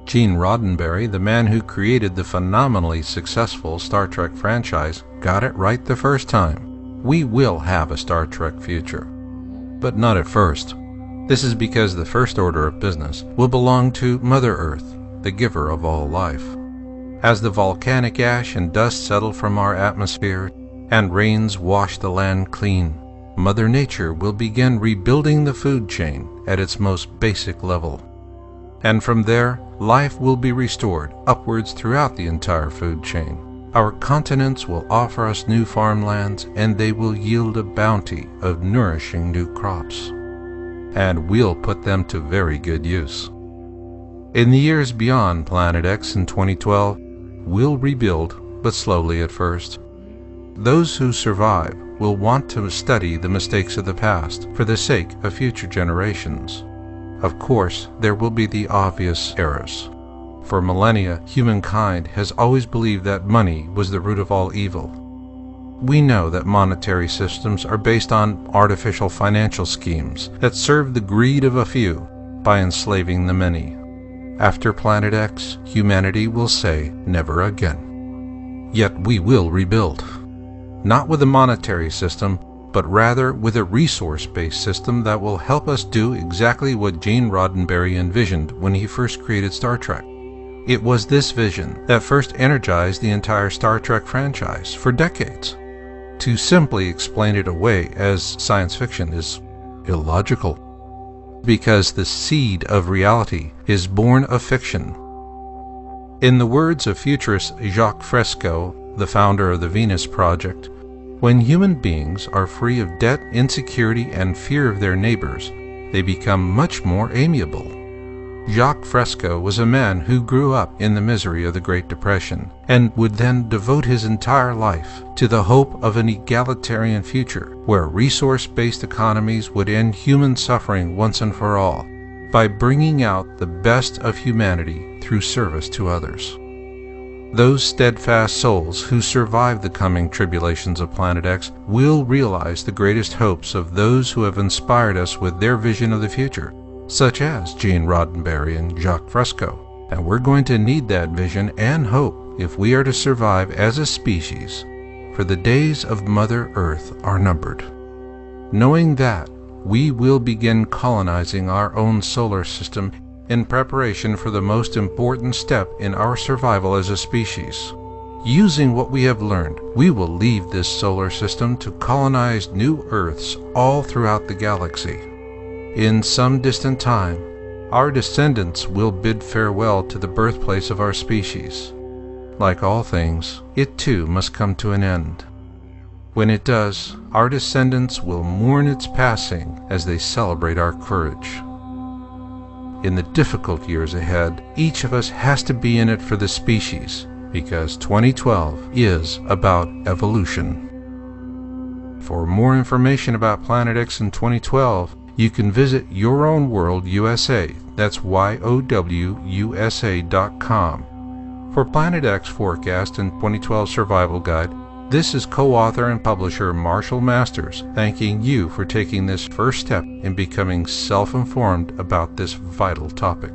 Gene Roddenberry, the man who created the phenomenally successful Star Trek franchise, got it right the first time. We will have a Star Trek future. But not at first. This is because the first order of business will belong to Mother Earth, the giver of all life. As the volcanic ash and dust settle from our atmosphere and rains wash the land clean, Mother Nature will begin rebuilding the food chain at its most basic level. And from there, life will be restored upwards throughout the entire food chain. Our continents will offer us new farmlands, and they will yield a bounty of nourishing new crops. And we'll put them to very good use. In the years beyond Planet X in 2012, we'll rebuild, but slowly at first. Those who survive will want to study the mistakes of the past for the sake of future generations. Of course, there will be the obvious errors. For millennia, humankind has always believed that money was the root of all evil. We know that monetary systems are based on artificial financial schemes that serve the greed of a few by enslaving the many. After Planet X, humanity will say never again. Yet we will rebuild. Not with a monetary system, but rather with a resource-based system that will help us do exactly what Gene Roddenberry envisioned when he first created Star Trek. It was this vision that first energized the entire Star Trek franchise for decades. To simply explain it away as science fiction is illogical, because the seed of reality is born of fiction. In the words of futurist Jacques Fresco, the founder of the Venus Project, when human beings are free of debt, insecurity, and fear of their neighbors, they become much more amiable. Jacques Fresco was a man who grew up in the misery of the Great Depression and would then devote his entire life to the hope of an egalitarian future where resource-based economies would end human suffering once and for all by bringing out the best of humanity through service to others. Those steadfast souls who survive the coming tribulations of Planet X will realize the greatest hopes of those who have inspired us with their vision of the future, such as Gene Roddenberry and Jacques Fresco. And we're going to need that vision and hope if we are to survive as a species, for the days of Mother Earth are numbered. Knowing that, we will begin colonizing our own solar system in preparation for the most important step in our survival as a species. Using what we have learned, we will leave this solar system to colonize new Earths all throughout the galaxy. In some distant time, our descendants will bid farewell to the birthplace of our species. Like all things, it too must come to an end. When it does, our descendants will mourn its passing as they celebrate our courage. In the difficult years ahead, each of us has to be in it for the species, because 2012 is about evolution. For more information about Planet X in 2012, you can visit Your Own World USA, that's YOWUSA.com. For Planet X Forecast and 2012 Survival Guide, this is co-author and publisher Marshall Masters thanking you for taking this first step in becoming self-informed about this vital topic.